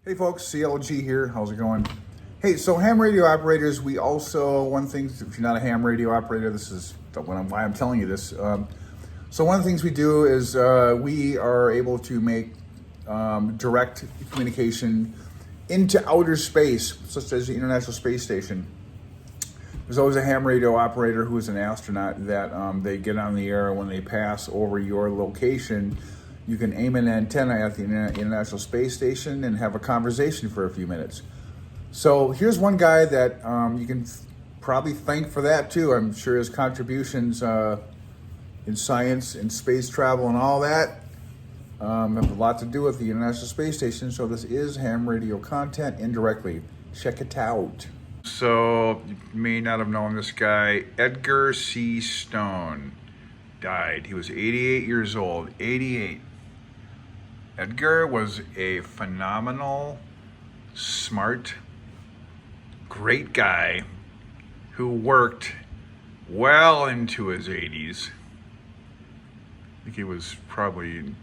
Hey folks, CLG here. How's it going? Hey, so ham radio operators, we also, one thing, if you're not a ham radio operator, this is why I'm telling you this. So one of the things we do is we are able to make direct communication into outer space, such as the International Space Station. There's always a ham radio operator who is an astronaut that they get on the air when they pass over your location. You can aim an antenna at the International Space Station and have a conversation for a few minutes. So here's one guy that you can probably thank for that too. I'm sure his contributions in science and space travel and all that have a lot to do with the International Space Station. So this is ham radio content indirectly. Check it out. So you may not have known this guy. Edgar C. Stone died. He was 88 years old. 88. Edgar was a phenomenal, smart, great guy who worked well into his 80s. I think he was probably,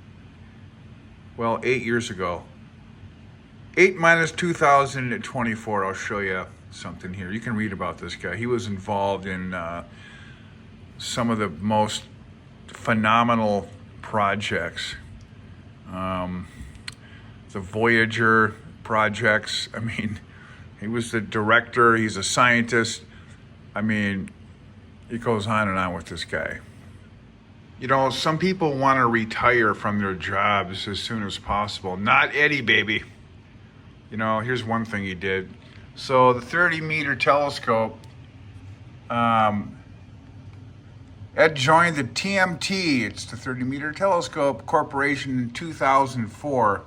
8 years ago. 8 minus 2024, I'll show you something here. You can read about this guy. He was involved in some of the most phenomenal projects. The Voyager projects. I mean, he was the director, he's a scientist. I mean, it goes on and on with this guy. You know, some people want to retire from their jobs as soon as possible. Not Eddie, baby. You know, here's one thing he did. So the 30-meter telescope, Ed joined the TMT, it's the 30-meter telescope corporation in 2004.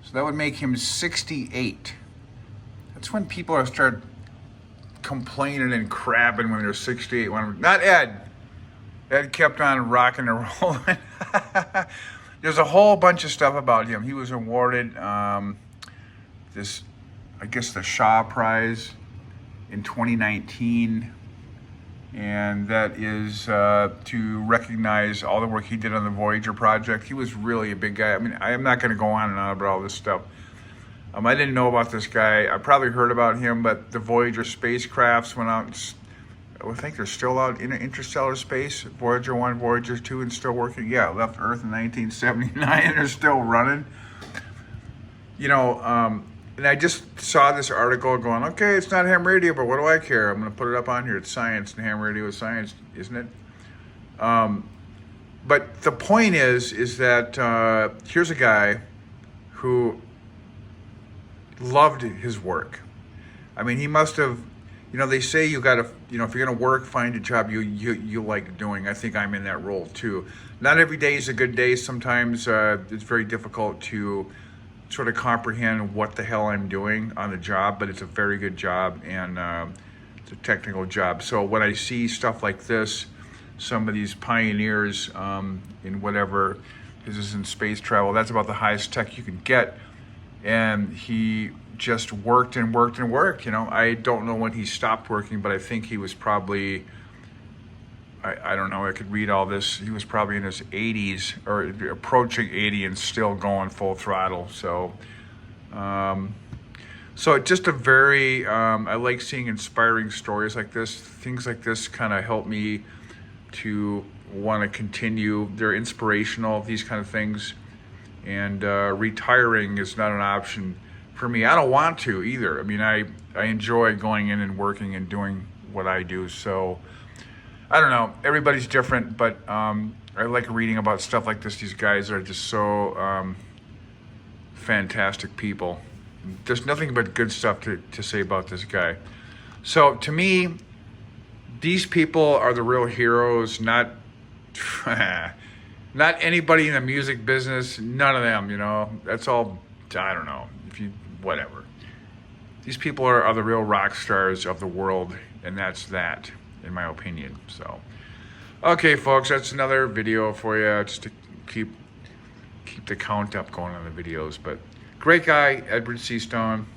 So that would make him 68. That's when people start complaining and crabbing when they're 68. Not Ed. Ed kept on rocking and rolling. There's a whole bunch of stuff about him. He was awarded this, I guess, the Shaw Prize in 2019. And that is to recognize all the work he did on the Voyager project. He was really a big guy. I mean, I am not going to go on and on about all this stuff. I didn't know about this guy. I probably heard about him, but the Voyager spacecrafts went out. I think they're still out in interstellar space. Voyager 1, Voyager 2, and still working. Yeah, left Earth in 1979 and they're still running. You know, and I just saw this article going, okay, it's not ham radio, but what do I care? I'm going to put it up on here. It's science, and ham radio is science, isn't it? But the point is that here's a guy who loved his work. I mean, he must have, you know, they say you got to, you know, if you're going to work, find a job you like doing. I think I'm in that role too. Not every day is a good day. Sometimes it's very difficult to sort of comprehend what the hell I'm doing on the job, but it's a very good job and it's a technical job. So when I see stuff like this, some of these pioneers in whatever, this is in space travel, that's about the highest tech you can get. And he just worked and worked and worked. You know, I don't know when he stopped working, but I think he was probably, I don't know, I could read all this. He was probably in his 80s or approaching 80 and still going full throttle. So, so just a very, I like seeing inspiring stories like this. Things like this kind of help me to want to continue. They're inspirational, these kind of things. And retiring is not an option for me. I don't want to either. I mean, I enjoy going in and working and doing what I do. So, I don't know, everybody's different, but I like reading about stuff like this. These guys are just so fantastic people. There's nothing but good stuff to say about this guy. So to me, these people are the real heroes, not not anybody in the music business, none of them, you know. That's all, I don't know, whatever. These people are the real rock stars of the world, and that's that, in my opinion. So, okay, folks, that's another video for you, just to keep the count up going on the videos. But great guy, Edward C. Stone.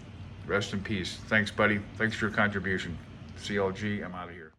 Rest in peace. Thanks, buddy. Thanks for your contribution. CLG, I'm out of here.